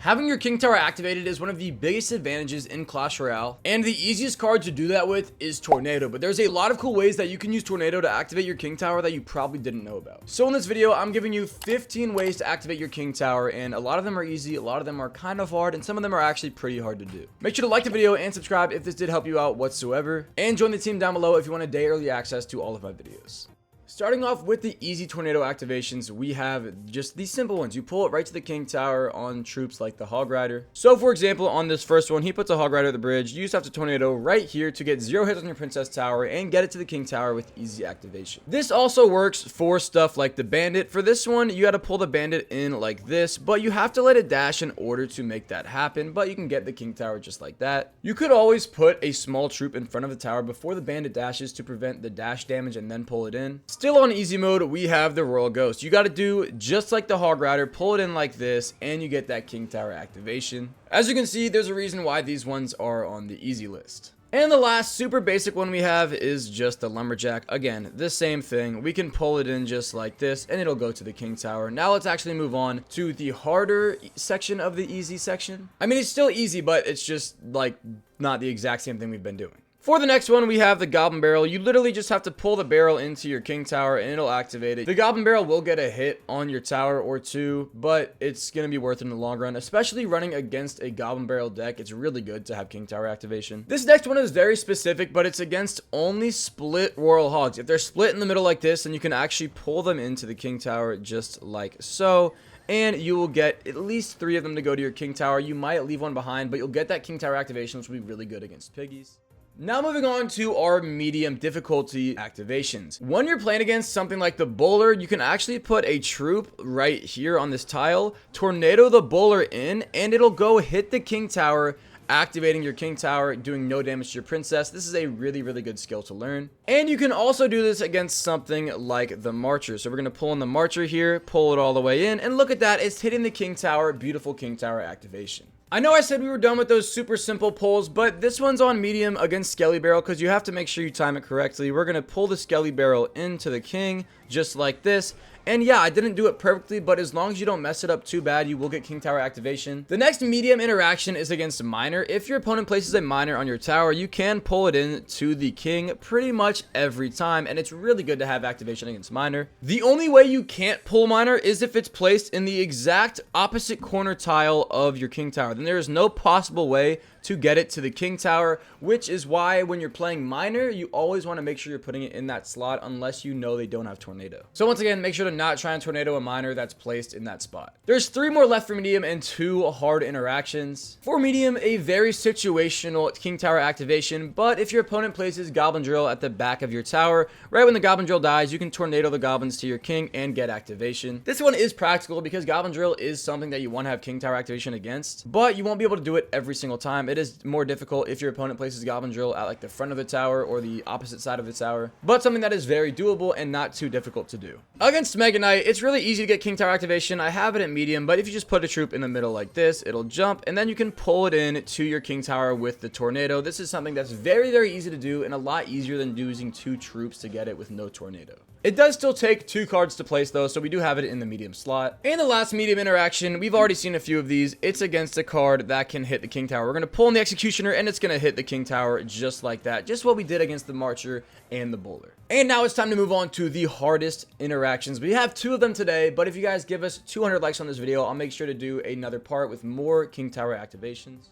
Having your king tower activated is one of the biggest advantages in Clash Royale, and the easiest card to do that with is Tornado, but there's a lot of cool ways that you can use Tornado to activate your king tower that you probably didn't know about. So in this video, I'm giving you 15 ways to activate your king tower, and a lot of them are easy, a lot of them are kind of hard, and some of them are actually pretty hard to do. Make sure to like the video and subscribe if this did help you out whatsoever, and join the team down below if you want a day early access to all of my videos. Starting off with the easy tornado activations, we have just these simple ones. You pull it right to the king tower on troops like the Hog Rider. So for example, on this first one, he puts a Hog Rider at the bridge. You just have to tornado right here to get 0 hits on your princess tower and get it to the king tower with easy activation. This also works for stuff like the bandit. For this one, you got to pull the bandit in like this, but you have to let it dash in order to make that happen, but you can get the king tower just like that. You could always put a small troop in front of the tower before the bandit dashes to prevent the dash damage and then pull it in. Still on easy mode, we have the Royal Ghost. You got to do just like the Hog Rider, pull it in like this, and you get that king tower activation. As you can see, there's a reason why these ones are on the easy list. And the last super basic one we have is just the Lumberjack. Again, the same thing. We can pull it in just like this, and it'll go to the king tower. Now let's actually move on to the harder section of the easy section. I mean, it's still easy, but it's just like not the exact same thing we've been doing. For the next one, we have the Goblin Barrel. You literally just have to pull the barrel into your king tower and it'll activate it. The Goblin Barrel will get a hit on your tower or two, but it's going to be worth it in the long run, especially running against a Goblin Barrel deck. It's really good to have king tower activation. This next one is very specific, but it's against only split Royal Hogs. If they're split in the middle like this, then you can actually pull them into the king tower just like so. And you will get at least 3 of them to go to your king tower. You might leave one behind, but you'll get that king tower activation, which will be really good against piggies. Now moving on to our medium difficulty activations. When you're playing against something like the bowler, you can actually put a troop right here on this tile, tornado the bowler in, and it'll go hit the king tower, activating your king tower, doing no damage to your princess. This is a really good skill to learn. And you can also do this against something like the Marcher. So we're going to pull in the Marcher here, pull it all the way in, and look at that, it's hitting the king tower. Beautiful king tower activation. I know I said we were done with those super simple pulls, but this one's on medium against Skelly Barrel because you have to make sure you time it correctly. We're going to pull the Skelly Barrel into the king just like this. And yeah, I didn't do it perfectly, but as long as you don't mess it up too bad, you will get king tower activation. The next medium interaction is against a miner. If your opponent places a miner on your tower, you can pull it in to the king pretty much every time, and it's really good to have activation against miner. The only way you can't pull miner is if it's placed in the exact opposite corner tile of your king tower. Then there is no possible way to get it to the king tower, which is why when you're playing miner, you always want to make sure you're putting it in that slot unless you know they don't have tornado. So once again, make sure to not try and tornado a miner that's placed in that spot. There's 3 more left for medium and 2 hard interactions. For medium, a very situational king tower activation, but if your opponent places Goblin Drill at the back of your tower, right when the Goblin Drill dies, you can tornado the goblins to your king and get activation. This one is practical because Goblin Drill is something that you want to have king tower activation against, but you won't be able to do it every single time. It is more difficult if your opponent places Goblin Drill at like the front of the tower or the opposite side of the tower, but something that is very doable and not too difficult to do. Against Mega Knight, it's really easy to get king tower activation. I have it at medium, but if you just put a troop in the middle like this, it'll jump, and then you can pull it in to your king tower with the tornado. This is something that's very easy to do and a lot easier than using 2 troops to get it with no tornado. It does still take 2 cards to place though, so we do have it in the medium slot. And the last medium interaction, we've already seen a few of these. It's against a card that can hit the king tower. We're going to pull in the Executioner and it's going to hit the king tower just like that. Just what we did against the Marcher and the Bowler. And now it's time to move on to the hardest interactions. We have 2 of them today, but if you guys give us 200 likes on this video, I'll make sure to do another part with more king tower activations.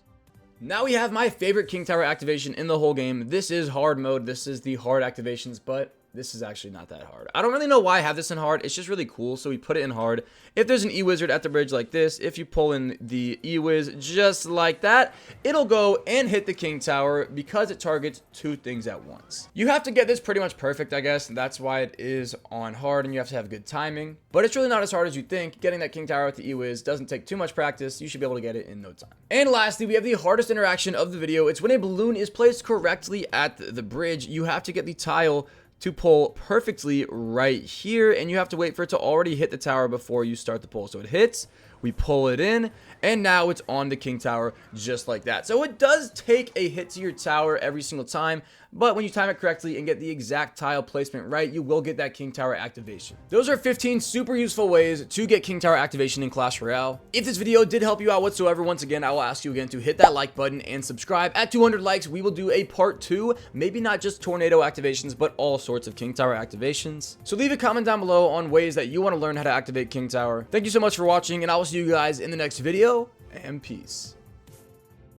Now we have my favorite king tower activation in the whole game. This is hard mode. This is the hard activations, but this is actually not that hard. I don't really know why I have this in hard. It's just really cool, so we put it in hard. If there's an E-Wizard at the bridge like this, if you pull in the E-Wiz just like that, it'll go and hit the king tower because it targets 2 things at once. You have to get this pretty much perfect, I guess, and that's why it is on hard, and you have to have good timing. But it's really not as hard as you think. Getting that king tower with the E-Wiz doesn't take too much practice. You should be able to get it in no time. And lastly, we have the hardest interaction of the video. It's when a balloon is placed correctly at the bridge. You have to get the tile to pull perfectly right here, and you have to wait for it to already hit the tower before you start the pull. So it hits, we pull it in, and now it's on the king tower just like that. So it does take a hit to your tower every single time. but when you time it correctly and get the exact tile placement right, you will get that King Tower activation. Those are 15 super useful ways to get King Tower activation in Clash Royale. If this video did help you out whatsoever, once again, I will ask you again to hit that like button and subscribe. At 200 likes, we will do a part 2, maybe not just tornado activations, but all sorts of King Tower activations. So leave a comment down below on ways that you want to learn how to activate King Tower. Thank you so much for watching, and I will see you guys in the next video, and peace.